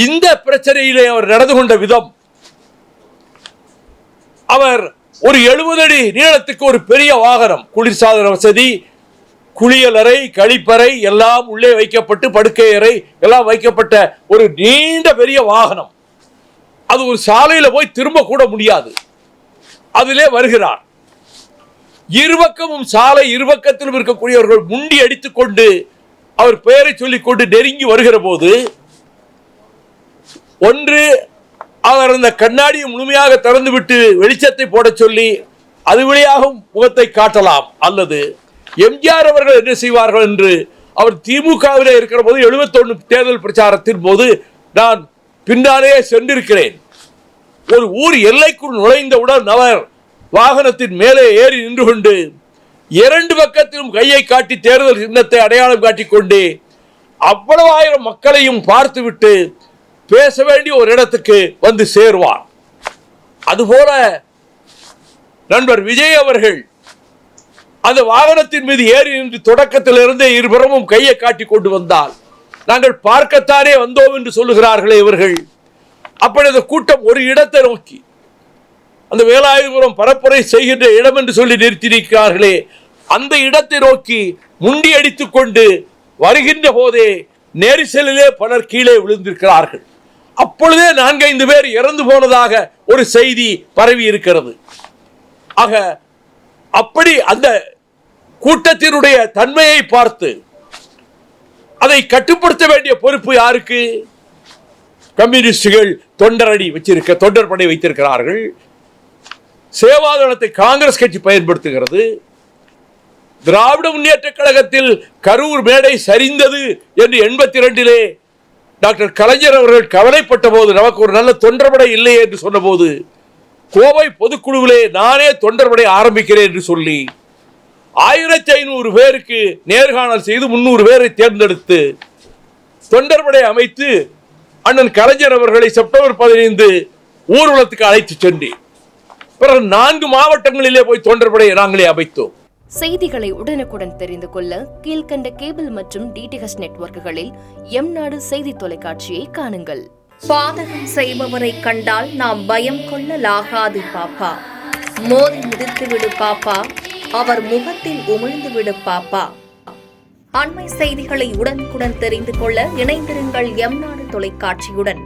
இந்த பிரச்சனையிலே அவர் நடந்து கொண்ட விதம், அவர் ஒரு 70 அடி நீளத்துக்கு ஒரு பெரிய வாகனம், குளிர்சாதன வசதி, குளியலறை, கழிப்பறை எல்லாம் உள்ளே வைக்கப்பட்டு, படுக்கை அறை எல்லாம் வைக்கப்பட்ட ஒரு நீண்ட பெரிய வாகனம். அது ஒரு சாலையில போய் திரும்ப கூட முடியாது. அதிலே வருகிறார். இருபக்கமும் சாலை, இருபக்கத்திலும் இருக்கக்கூடியவர்கள் முண்டி அடித்துக் கொண்டு அவர் பெயரை சொல்லிக் கொண்டு நெருங்கி வருகிற போது, ஒன்று அவர் அந்த கண்ணாடியை முழுமையாக திறந்துவிட்டு வெளிச்சத்தை போட சொல்லி அது வழியாக முகத்தை காட்டலாம், அல்லது எம்ஜிஆர் அவர்கள் என்ன செய்வார்கள் என்று அவர் திமுகவிலே இருக்கிற போது 71 தேர்தல் பிரச்சாரத்தின் போது நான் பின்னாலே சென்றிருக்கிறேன். ஒரு ஊர் எல்லைக்குள் நுழைந்தவுடன் அவர் வாகனத்தின் மேலே ஏறி நின்று கொண்டு 2 பக்கத்திலும் கையை காட்டி தேர்தல் சின்னத்தை அடையாளம் காட்டிக்கொண்டு அவ்வளவு ஆயிரம் மக்களையும் பார்த்துவிட்டு பேச வேண்டிய ஒரு இடத்துக்கு வந்து சேருவார். அதுபோல நண்பர் விஜய் அவர்கள் அந்த வாகனத்தின் மீது ஏறி நின்று தொடக்கத்திலிருந்தே இருபுறமும் கையை காட்டி கொண்டு வந்தால், நாங்கள் பார்க்கத்தானே வந்தோம் என்று சொல்லுகிறார்களே இவர்கள். அப்படி அந்த கூட்டம் ஒரு இடத்தை நோக்கி, அந்த வேலாயுதபுரம் பரப்புரை செய்கின்ற இடம் என்று சொல்லி நிறுத்தியிருக்கிறார்களே, அந்த இடத்தை நோக்கி முண்டி அடித்துக் கொண்டு வருகின்ற போதே நெரிசலிலே பலர் கீழே விழுந்திருக்கிறார்கள். அப்பொழுதே 4-5 பேர் இறந்து போனதாக ஒரு செய்தி பரவி இருக்கிறது. ஆக அப்படி அந்த கூட்டத்தினுடைய தன்மையை பார்த்து அதை கட்டுப்படுத்த வேண்டிய பொறுப்பு யாருக்கு? கம்யூனிஸ்டுகள் தொண்டர் படை வைத்திருக்கிறார்கள். சேவாதளத்தை காங்கிரஸ் கட்சி பயன்படுத்துகிறது. திராவிட முன்னேற்ற கழகத்தில் கரூர் மேடை சரிந்தது என்று 82 டாக்டர் கலைஞர் அவர்கள் கவலைப்பட்ட போது, நமக்கு ஒரு நல்ல தொண்டர்படை இல்லையே என்று சொன்ன போது, கோவை பொதுக்குழுவிலே நானே தொண்டர்படை ஆரம்பிக்கிறேன் என்று சொல்லி 1500 பேருக்கு நேர்காணல் செய்து 300 பேரை தேர்ந்தெடுத்து தொண்டர்படை அமைத்து அண்ணன் கலைஞர் அவர்களை செப்டம்பர் 15 ஊர்வலத்துக்கு அழைத்து சென்றேன். பிறகு 4 மாவட்டங்களிலே போய் தொண்டர்படை நாங்களே அமைத்தோம். செய்திகளை உடனுக்குடன் தெரிந்து கொள்ள கீழ்கண்ட கேபிள் மற்றும் டிடிஎச் நெட்வொர்க்குகளில் எம்நாடு செய்தி தொலைக்காட்சியை காணுங்கள். பாதகம் செய்பவரை கண்டால் நாம் பயம் கொள்ளலாகாது பாப்பா. மோதி மிதித்து விடு பாப்பா, அவர் முகத்தில் உமிழ்ந்து விடு பாப்பா. அண்மை செய்திகளை உடனுக்குடன் தெரிந்து கொள்ள இணைந்திருங்கள் எம்நாடு தொலைக்காட்சியுடன்.